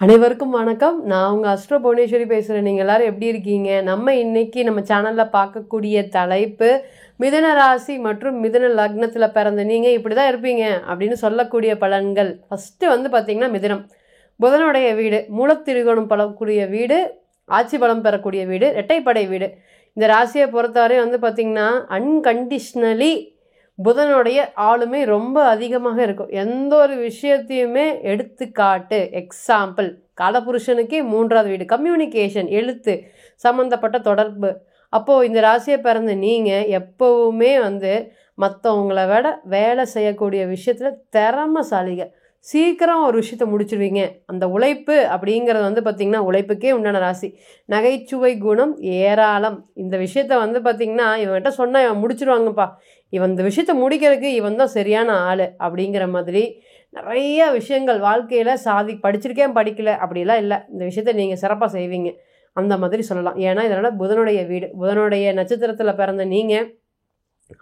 அனைவருக்கும் வணக்கம். நான் உங்கள் அஸ்ட்ரோ புவனேஸ்வரி பேசுகிறேன். நீங்கள் எல்லோரும் எப்படி இருக்கீங்க? நம்ம இன்னைக்கு நம்ம சேனலில் பார்க்கக்கூடிய தலைப்பு மிதுன ராசி மற்றும் மிதுன லக்னத்தில் பிறந்த நீங்கள் இப்படி தான் இருப்பீங்க அப்படின்னு சொல்லக்கூடிய பலன்கள். ஃபஸ்ட்டு பார்த்திங்கன்னா மிதுனம் புதனுடைய வீடு, மூலத்திரிகோணம் பலக்கூடிய வீடு, ஆட்சி பலம் பெறக்கூடிய வீடு, இரட்டைப்படை வீடு. இந்த ராசியை பொறுத்தவரை பார்த்திங்கன்னா அன்கண்டிஷ்னலி புதனுடைய ஆளுமை ரொம்ப அதிகமாக இருக்கும். எந்த ஒரு விஷயத்தையுமே எடுத்துக்காட்டு எக்ஸாம்பிள் காலபுருஷனுக்கே 3வது வீடு கம்யூனிகேஷன், எழுத்து சம்மந்தப்பட்ட தொடர்பு. அப்போது இந்த ராசியை பிறந்த நீங்கள் எப்போவுமே மற்றவங்களை விட வேலை செய்யக்கூடிய விஷயத்தில் திறமைசாலிக. சீக்கிரம் ஒரு விஷயத்தை முடிச்சிடுவீங்க. அந்த உழைப்பு அப்படிங்கிறது பார்த்திங்கன்னா உழைப்புக்கே உண்டான ராசி. நகைச்சுவை குணம் ஏராளம். இந்த விஷயத்த பார்த்திங்கன்னா இவன்கிட்ட சொன்னால் இவன் முடிச்சிடுவாங்கப்பா, இவன் இந்த விஷயத்தை முடிக்கிறதுக்கு இவன் தான் சரியான ஆள் அப்படிங்கிற மாதிரி நிறைய விஷயங்கள் வாழ்க்கையில் படிச்சிருக்கேன் படிக்கலை அப்படிலாம் இல்லை. இந்த விஷயத்த நீங்கள் சிறப்பாக செய்வீங்க அந்த மாதிரி சொல்லலாம். ஏன்னா இதனால் புதனுடைய வீடு, புதனுடைய நட்சத்திரத்தில் பிறந்த நீங்கள்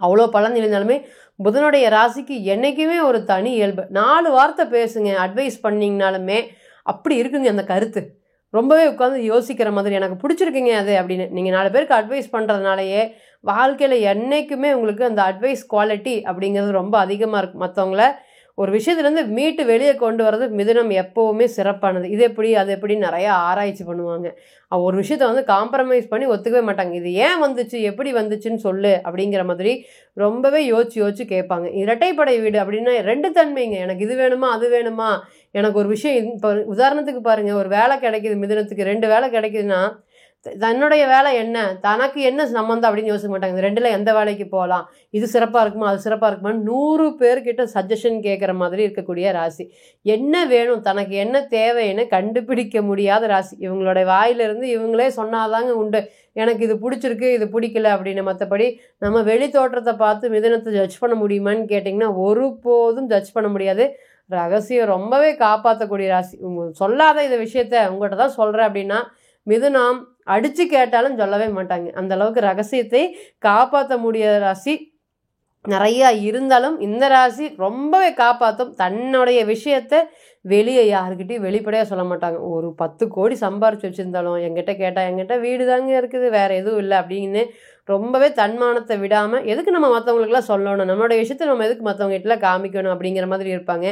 அவ்வளோ பலன் இருந்தாலுமே புதனுடைய ராசிக்கு என்றைக்குமே ஒரு தனி இயல்பு. 4 வார்த்தை பேசுங்க, அட்வைஸ் பண்ணிங்கனாலுமே அப்படி இருக்குங்க அந்த கருத்து. ரொம்பவே உட்காந்து யோசிக்கிற மாதிரி எனக்கு பிடிச்சிருக்குங்க அது அப்படின்னு நீங்கள் 4 பேருக்கு அட்வைஸ் பண்ணுறதுனாலையே வாழ்க்கையில் என்றைக்குமே உங்களுக்கு அந்த அட்வைஸ் குவாலிட்டி அப்படிங்கிறது ரொம்ப அதிகமாக இருக்கும். மற்றவங்கள ஒரு விஷயத்துலேருந்து மீட்டு வெளியே கொண்டு வர்றது மிதுனம் எப்போவுமே சிறப்பானது. இது எப்படி அது எப்படி நிறையா ஆராய்ச்சி பண்ணுவாங்க. ஒரு விஷயத்தை காம்ப்ரமைஸ் பண்ணி ஒத்துக்கவே மாட்டாங்க. இது ஏன் வந்துச்சு, எப்படி வந்துச்சுன்னு சொல்லு அப்படிங்கிற மாதிரி ரொம்பவே யோசிச்சு கேட்பாங்க. இரட்டைப்படை வீடு அப்படின்னா 2 தன்மைங்க. எனக்கு இது வேணுமா அது வேணுமா, எனக்கு ஒரு விஷயம் இப்போ உதாரணத்துக்கு பாருங்கள், ஒரு வேலை கிடைக்கிது மிதுனத்துக்கு, 2 வேலை கிடைக்குதுன்னா தன்னுடைய வேலை என்ன, தனக்கு என்ன சம்மந்தம் அப்படின்னு யோசிக்க மாட்டாங்க. இந்த 2ல் எந்த வேலைக்கு போகலாம், இது சிறப்பாக இருக்குமா அது சிறப்பாக இருக்குமான்னு 100 பேர்கிட்ட சஜஷன் கேட்குற மாதிரி இருக்கக்கூடிய ராசி. என்ன வேணும், தனக்கு என்ன தேவைன்னு கண்டுபிடிக்க முடியாத ராசி. இவங்களுடைய வாயிலிருந்து இவங்களே சொன்னாதாங்க உண்டு எனக்கு இது பிடிச்சிருக்கு இது பிடிக்கல அப்படின்னு. மற்றபடி நம்ம வெளி தோற்றத்தை பார்த்து மிதுனத்தை ஜட்ஜ் பண்ண முடியுமான்னு கேட்டிங்கன்னா ஒருபோதும் ஜட்ஜ் பண்ண முடியாது. ரகசியம் ரொம்பவே காப்பாற்றக்கூடிய ராசி. சொல்லாத இந்த விஷயத்த உங்கள்கிட்ட தான் சொல்கிறேன் அப்படின்னா மிதுனம் அடித்து கேட்டாலும் சொல்லவே மாட்டாங்க. அந்த அளவுக்கு ரகசியத்தை காப்பாற்ற முடியாத ராசி நிறையா இருந்தாலும் இந்த ராசி ரொம்பவே காப்பாற்றும். தன்னுடைய விஷயத்தை வெளியே யாருக்கிட்டையும் வெளிப்படையாக சொல்ல மாட்டாங்க. ஒரு 10 கோடி சம்பாரிச்சு வச்சுருந்தாலும் என்கிட்ட கேட்டால் என்கிட்ட வீடு தாங்க இருக்குது, வேறு எதுவும் இல்லை அப்படின்னு ரொம்பவே தன்மானத்தை விடாமல் எதுக்கு நம்ம மற்றவங்களுக்குலாம் சொல்லணும், நம்மளுடைய விஷயத்தை நம்ம எதுக்கு மற்றவங்ககிட்டலாம் காமிக்கணும் அப்படிங்கிற மாதிரி இருப்பாங்க.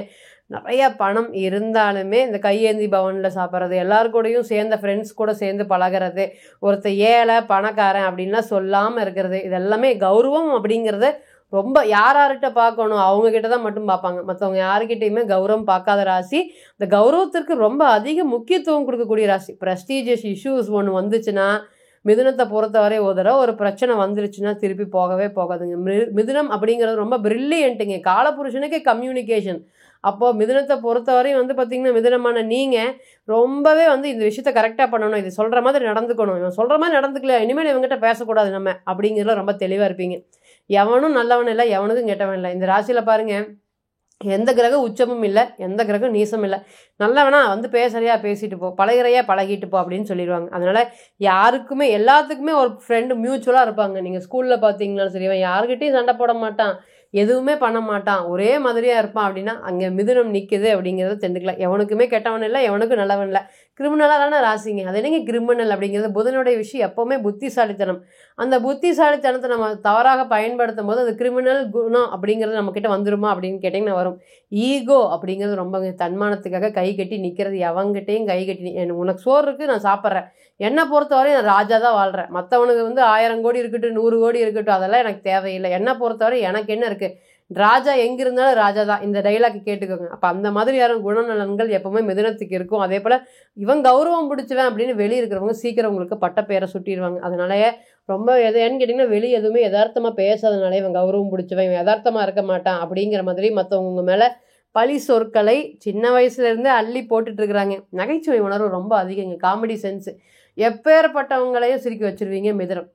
நிறையா பணம் இருந்தாலுமே இந்த கையேந்தி பவனில் சாப்பிட்றது, எல்லாருக்கூடையும் சேர்ந்த ஃப்ரெண்ட்ஸ் கூட சேர்ந்து பழகிறது, ஒருத்தர் ஏழை பணக்காரன் அப்படின்லாம் சொல்லாமல் இருக்கிறது, இதெல்லாமே கௌரவம் அப்படிங்கிறத ரொம்ப யார்கிட்ட பார்க்கணும் அவங்கக்கிட்ட தான் மட்டும் பார்ப்பாங்க. மற்றவங்க யாருக்கிட்டையுமே கௌரவம் பார்க்காத ராசி. இந்த கௌரவத்திற்கு ரொம்ப அதிக முக்கியத்துவம் கொடுக்கக்கூடிய ராசி. ப்ரெஸ்டீஜியஸ் இஷ்யூஸ் ஒன்று வந்துச்சுன்னா மிதுனத்தை பொறுத்தவரை ஒரு பிரச்சனை வந்துருச்சுன்னா திருப்பி போகவே போகாதுங்க. மிதுனம் அப்படிங்கிறது ரொம்ப பிரில்லியண்ட்டுங்க. காலபுருஷனுக்கே கம்யூனிகேஷன். அப்போது மிதுனத்தை பொறுத்தவரையும் பார்த்திங்கன்னா மிதுனமான நீங்கள் ரொம்பவே இந்த விஷயத்த கரெக்டாக பண்ணணும், இது சொல்கிற மாதிரி நடந்துக்கணும், இவன் சொல்கிற மாதிரி நடந்துக்கல இனிமேல் இவங்ககிட்ட பேசக்கூடாது நம்ம அப்படிங்கிறதுல ரொம்ப தெளிவாக இருப்பீங்க. எவனும் நல்லவன் இல்லை, எவனுக்கும் கெட்டவன் இல்லை. இந்த ராசியில் பாருங்கள், எந்த கிரகம் உச்சமும் இல்லை, எந்த கிரகம் நீசம் இல்லை. நல்லவனா பேசுகிறையா பேசிட்டு போ, பழகிறையா பழகிட்டு போ அப்படின்னு சொல்லிடுவாங்க. அதனால் யாருக்குமே எல்லாத்துக்குமே ஒரு ஃப்ரெண்டு மியூச்சுவலாக இருப்பாங்க. நீங்கள் ஸ்கூலில் பார்த்தீங்கன்னாலும் சரி, அவன் யாருக்கிட்டையும் சண்டை போட மாட்டான், எதுவுமே பண்ண மாட்டான், ஒரே மாதிரியாக இருப்பான் அப்படின்னா அங்கே மிதுனம் நிற்குது அப்படிங்கிறத தெரிஞ்சுக்கலாம். எவனுக்குமே கெட்டவன் இல்லை, எவனுக்கும் நல்லவன் இல்லை. கிரிமினலாக தானே ராசிங்க. அது என்னங்க கிரிமினல் அப்படிங்கிறது புதனுடைய விஷயம். எப்போவுமே புத்திசாலித்தனம். அந்த புத்திசாலித்தனத்தை நம்ம தவறாக பயன்படுத்தும் போது அது கிரிமினல் குணம் அப்படிங்கிறது நம்மக்கிட்ட வந்துருமா அப்படின்னு கேட்டிங்கன்னா வரும். ஈகோ அப்படிங்கிறது ரொம்ப தன்மானத்துக்காக கை கட்டி நிற்கிறது. எவங்கிட்டையும் கை கட்டி உனக்கு சோறு இருக்குது நான் சாப்பிட்றேன், என்னை பொறுத்தவரை நான் ராஜா தான் வாழ்கிறேன், மற்றவனுக்கு 1000 கோடி இருக்கட்டும் 100 கோடி இருக்கட்டும் அதெல்லாம் எனக்கு தேவையில்லை, என்னை பொறுத்தவரை எனக்கு என்ன இருக்குது, ராஜா எங்கே இருந்தாலும் ராஜா தான். இந்த டைலாக் கேட்டுக்கோங்க. அப்போ அந்த மாதிரியான குணநலன்கள் எப்போவுமே மிதுனத்துக்கு இருக்கும். அதே போல் இவன் கௌரவம் பிடிச்சுவேன் அப்படின்னு வெளியே இருக்கிறவங்க சீக்கிரம் உங்களுக்கு பட்ட பேரை சுட்டிடுவாங்க. அதனாலேயே ரொம்ப ஏன்னு கேட்டிங்கன்னா வெளியே எதுவுமே யதார்த்தமாக பேசாதனால இவன் கௌரவம் பிடிச்சவன், இவன் யதார்த்தமாக இருக்க மாட்டான் அப்படிங்கிற மாதிரி மற்றவங்க மேலே பழி சொற்களை சின்ன வயசுலேருந்தே அள்ளி போட்டுட்ருக்குறாங்க. நகைச்சுவை உணர்வு ரொம்ப அதிகங்க, காமெடி சென்ஸு. எப்பேற்பட்டவங்களையும் சிரிக்க வச்சுருவீங்க மிதுனம்.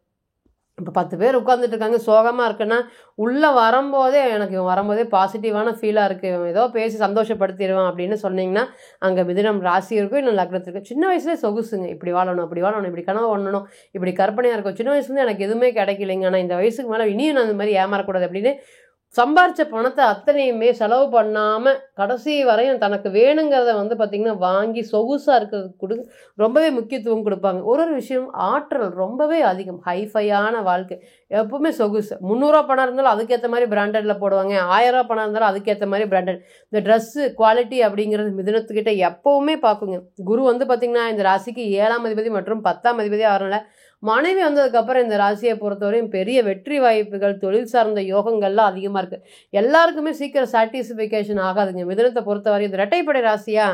இப்போ 10 பேர் உட்காந்துட்டு இருக்காங்க, சோகமாக இருக்குன்னா உள்ளே வரும்போதே எனக்கு இவன் வரும்போதே பாசிட்டிவான ஃபீலாக இருக்குது, இவன் ஏதோ பேசி சந்தோஷப்படுத்திடுவான் அப்படின்னு சொன்னிங்கன்னா அங்கே மிதுனம் ராசி இருக்கும், இல்லை லக்னத்துக்கு இருக்கும். சின்ன வயசுலேயே சொகுசுங்க, இப்படி வாழணும் அப்படி வாழணும், இப்படி கனவு பண்ணணும், இப்படி கற்பனையாக இருக்கும். சின்ன வயசுலேருந்து எனக்கு எதுவுமே கிடைக்கலைங்க, ஆனால் இந்த வயசுக்கு மேலே இனியும் நான் இந்த மாதிரி ஏமாறக்கூடாது அப்படின்னு சம்பாரிச்ச பணத்தை அத்தனையுமே செலவு பண்ணாமல் கடைசி வரையும் தனக்கு வேணுங்கிறத வந்து பார்த்திங்கன்னா வாங்கி சொகுசாக இருக்கிறதுக்கு ரொம்பவே முக்கியத்துவம் கொடுப்பாங்க. ஒரு விஷயம் ஆற்றல் ரொம்பவே அதிகம், ஹைஃபையான வாழ்க்கை, எப்பவுமே சொகுசு. 300 பணம் இருந்தாலும் அதுக்கேற்ற மாதிரி பிராண்டடில் போடுவாங்க, 1000 பணம் இருந்தாலும் அதுக்கேற்ற மாதிரி பிராண்டட். இந்த ட்ரெஸ்ஸு குவாலிட்டி அப்படிங்கிறது மிதுனத்துக்கிட்ட எப்போவுமே பார்க்குங்க. குரு வந்து பார்த்திங்கன்னா இந்த ராசிக்கு 7ஆம் அதிபதி மற்றும் 10ஆம் அதிபதி ஆகிறனால மனைவி வந்ததுக்கப்புறம் இந்த ராசியை பொறுத்தவரையும் பெரிய வெற்றி வாய்ப்புகள், தொழில் சார்ந்த யோகங்கள்லாம் அதிகமாக இருக்குது. எல்லாருக்குமே சீக்கிரம் சாட்டிஸ்ஃபிகேஷன் ஆகாதுங்க. மிதுனத்தை பொறுத்தவரை இந்த இரட்டைப்படை ராசியா,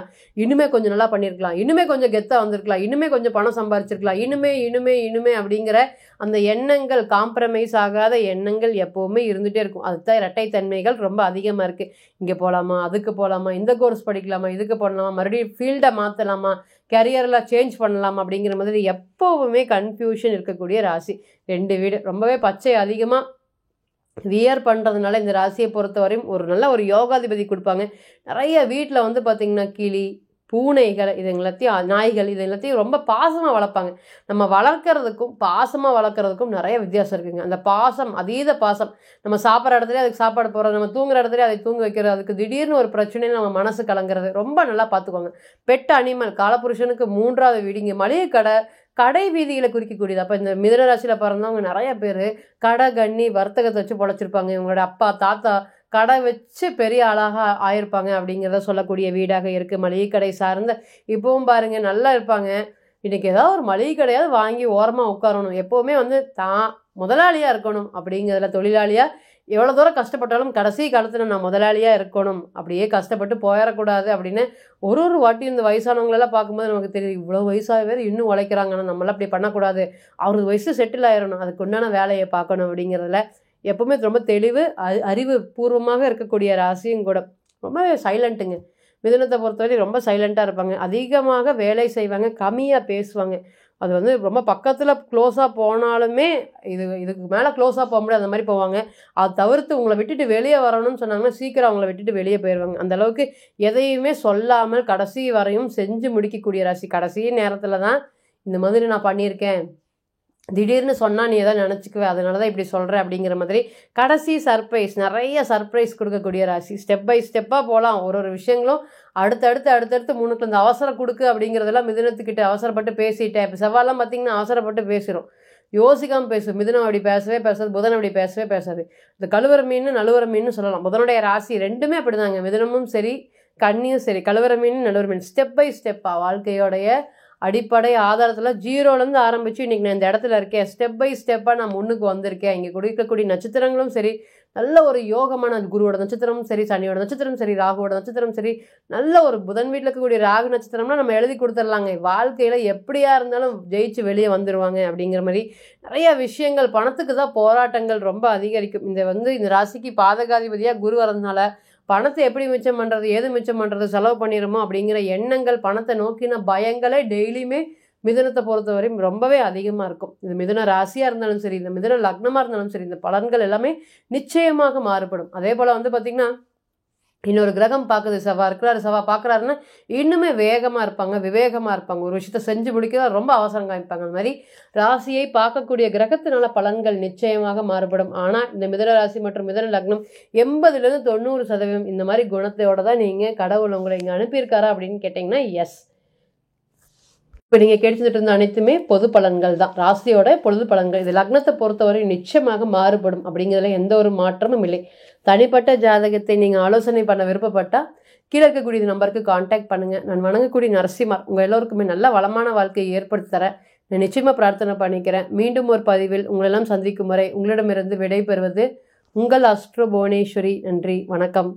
இனிமே கொஞ்சம் நல்லா பண்ணியிருக்கலாம், இனிமே கொஞ்சம் கெத்தாக வந்திருக்கலாம், இனிமே கொஞ்சம் பணம் சம்பாரிச்சிருக்கலாம், இனிமே அப்படிங்கிற அந்த எண்ணங்கள், காம்ப்ரமைஸ் ஆகாத எண்ணங்கள் எப்போவுமே இருந்துகிட்டே இருக்கும். அதுதான் இரட்டைத்தன்மைகள் ரொம்ப அதிகமாக இருக்குது. இங்கே போகலாமா, அதுக்கு போகலாமா, இந்த கோர்ஸ் படிக்கலாமா, இதுக்கு பண்ணலாமா, மறுபடியும் ஃபீல்டை மாற்றலாமா, கேரியரில் சேஞ்ச் பண்ணலாம் அப்படிங்கிற மாதிரி எப்போவுமே கன்ஃபியூஷன் இருக்கக்கூடிய ராசி. 2 வீடு ரொம்பவே பச்சை அதிகமாக வியர் பண்ணுறதுனால இந்த ராசியை பொறுத்தவரையும் ஒரு நல்ல ஒரு யோகாதிபதி கொடுப்பாங்க. நிறைய வீட்டில் வந்து பார்த்திங்கன்னா கிளி, பூனைகள், இது எல்லாத்தையும் நாய்கள், இது எல்லாத்தையும் ரொம்ப பாசமாக வளர்ப்பாங்க. நம்ம வளர்க்குறதுக்கும் பாசமாக வளர்க்குறதுக்கும் நிறைய வித்தியாசம் இருக்குதுங்க. அந்த பாசம், அதீத பாசம், நம்ம சாப்பிட்ற இடத்துல அதுக்கு சாப்பாடு போடுறது, நம்ம தூங்குற இடத்துல அதை தூங்க வைக்கிறது, அதுக்கு திடீர்னு ஒரு பிரச்சனைன்னு நம்ம மனசு கலங்குறது, ரொம்ப நல்லா பார்த்துக்குவாங்க. பெட் அனிமல், காலபுருஷனுக்கு 3ஆவது வீடிங்க, மளிகை கடை வீதிகளை குறிக்கக்கூடியது. அப்போ இந்த மிதுன ராசியில் பிறந்தவங்க நிறைய பேர் கடை கண்ணி வர்த்தகத்தை வச்சு பொழைச்சிருப்பாங்க. இவங்களோட அப்பா தாத்தா கடை வச்சு பெரிய ஆளாக ஆயிருப்பாங்க அப்படிங்கிறத சொல்லக்கூடிய வீடாக இருக்குது. மளிகை கடை சார்ந்த இப்போவும் பாருங்கள் நல்லா இருப்பாங்க. இன்றைக்கி ஏதாவது ஒரு மளிகை கடையாவது வாங்கி ஓரமாக உட்காரணும், எப்போவுமே வந்து தான் முதலாளியாக இருக்கணும் அப்படிங்கிறதுல, தொழிலாளியாக எவ்வளோ தூரம் கஷ்டப்பட்டாலும் கடைசி காலத்தில் நான் முதலாளியாக இருக்கணும், அப்படியே கஷ்டப்பட்டு போயிடக்கூடாது அப்படின்னு ஒரு வாட்டியும் இந்த வயசானவங்களெல்லாம் பார்க்கும்போது நமக்கு தெரியுது, இவ்வளோ வயசாகவே இன்னும் உழைக்கிறாங்கன்னா நம்மளாம் அப்படி பண்ணக்கூடாது, அவருக்கு வயசு செட்டில் ஆயிடணும், அதுக்கு உண்டான வேலையை பார்க்கணும் அப்படிங்கிறதுல எப்போவுமே ரொம்ப தெளிவு, அறிவு பூர்வமாக இருக்கக்கூடிய ராசியும் கூட. ரொம்பவே சைலண்ட்டுங்க. மிதுனத்தை பொறுத்தவரை ரொம்ப சைலண்ட்டாக இருப்பாங்க, அதிகமாக வேலை செய்வாங்க, கம்மியாக பேசுவாங்க. அது வந்து ரொம்ப பக்கத்தில் க்ளோஸாக போனாலுமே இதுக்கு மேலே க்ளோஸாக போக முடியாது, அந்த மாதிரி போவாங்க. அதை தவிர்த்து உங்களை விட்டுட்டு வெளியே வரணும்னு சொன்னாங்கன்னா சீக்கிரம் அவங்கள விட்டுட்டு வெளியே போயிடுவாங்க. அந்தளவுக்கு எதையுமே சொல்லாமல் கடைசி வரையும் செஞ்சு முடிக்கக்கூடிய ராசி. கடைசி நேரத்தில் தான் இந்த மாதிரி நான் பண்ணியிருக்கேன், திடீர்னு சொன்னால் நீ எதாவது நினச்சிக்குவே, அதனால தான் இப்படி சொல்கிறேன் அப்படிங்கிற மாதிரி கடைசி சர்ப்ரைஸ், நிறைய சர்ப்ரைஸ் கொடுக்கக்கூடிய ராசி. ஸ்டெப் பை ஸ்டெப்பாக போகலாம், ஒரு விஷயங்களும் அடுத்தடுத்து முன்னுக்கு இந்த அவசரம் கொடுக்கு அப்படிங்கிறதெல்லாம் மிதுனத்துக்கிட்ட அவசரப்பட்டு பேசிட்டேன். இப்போ செவ்வாயெல்லாம் பார்த்திங்கன்னா அவசரப்பட்டு பேசிடும், யோசிக்காமல் பேசும். மிதுனம் அப்படி பேசவே பேசாது, புதன் அப்படி பேசவே பேசாது. இந்த கழுவர மீன் நழுவர மீன் சொல்லலாம். புதனுடைய ராசி ரெண்டுமே அப்படி தாங்க, மிதுனமும் சரி கன்னியும் சரி, கழுவர மீன் நழுவர மீன். ஸ்டெப் பை ஸ்டெப்பாக வாழ்க்கையோடைய அடிப்படை ஆதாரத்தில் ஜீரோலேருந்து ஆரம்பித்து இன்றைக்கி நான் இந்த இடத்துல இருக்கேன், ஸ்டெப் பை ஸ்டெப்பாக நான் முன்னுக்கு வந்திருக்கேன். இங்கே கொடுக்கக்கூடிய நட்சத்திரங்களும் சரி, நல்ல ஒரு யோகமான குருவோட நட்சத்திரமும் சரி, சனியோட நட்சத்திரம் சரி, ராகுவோட நட்சத்திரம் சரி, நல்ல ஒரு புதன் வீட்டில் இருக்கக்கூடிய ராகு நட்சத்திரம்னா நம்ம எழுதி கொடுத்துடலாங்க, வாழ்க்கையில் எப்படியா இருந்தாலும் ஜெயிச்சு வெளியே வந்துடுவாங்க அப்படிங்கிற மாதிரி நிறைய விஷயங்கள். பணத்துக்கு தான் போராட்டங்கள் ரொம்ப அதிகரிக்கும். இந்த ராசிக்கு பாதகாதிபதியாக குரு வரதுனால பணத்தை எப்படி மிச்சம் பண்ணுறது, ஏது மிச்சம் பண்ணுறது, செலவு பண்ணிடுமோ அப்படிங்கிற எண்ணங்கள், பணத்தை நோக்கின பயங்களே டெய்லியுமே மிதுனத்தை பொறுத்தவரையும் ரொம்பவே அதிகமாக இருக்கும். இது மிதுன ராசியாக இருந்தாலும் சரி, இந்த மிதுன லக்னமாக இருந்தாலும் சரி, இந்த பலன்கள் எல்லாமே நிச்சயமாக மாறுபடும். அதே போல் வந்து பார்த்திங்கன்னா இன்னொரு கிரகம் பார்க்குது, செவ்வாய் இருக்கிறாரு, செவ்வாய் பார்க்குறாருன்னா இன்னுமே வேகமாக இருப்பாங்க, விவேகமாக இருப்பாங்க, ஒரு விஷயத்தை செஞ்சு முடிக்க ரொம்ப அவசரம் காமிப்பாங்க. அந்த மாதிரி ராசியை பார்க்கக்கூடிய கிரகத்தினால பலன்கள் நிச்சயமாக மாறுபடும். ஆனால் இந்த மிதுன ராசி மற்றும் மிதுன லக்னம் 80லேருந்து 90% இந்த மாதிரி குணத்தோடு தான் நீங்கள் கடவுள் உங்களை இங்கே அனுப்பியிருக்காரா அப்படின்னு கேட்டிங்கன்னா எஸ். இப்போ நீங்கள் கேட்டுட்டு இருந்த அனைத்துமே பொது பலன்கள் தான், ராசியோட பொது பலன்கள். இது லக்னத்தை பொறுத்தவரை நிச்சயமாக மாறுபடும் அப்படிங்கிறதுல எந்த ஒரு மாற்றமும் இல்லை. தனிப்பட்ட ஜாதகத்தை நீங்கள் ஆலோசனை பண்ண விருப்பப்பட்டால் கீழே இருக்கக்கூடிய நம்பருக்கு கான்டாக்ட் பண்ணுங்கள். நான் வணங்கக்கூடிய நரசிம்மர் உங்கள் எல்லோருக்குமே நல்ல வளமான வாழ்க்கையை ஏற்படுத்தி தர நான் நிச்சயமாக பிரார்த்தனை பண்ணிக்கிறேன். மீண்டும் ஒரு பதிவில் உங்களெல்லாம் சந்திக்கும் வரை உங்களிடமிருந்து விடை பெறுவது உங்கள் அஸ்ட்ரோ புவனேஸ்வரி. நன்றி, வணக்கம்.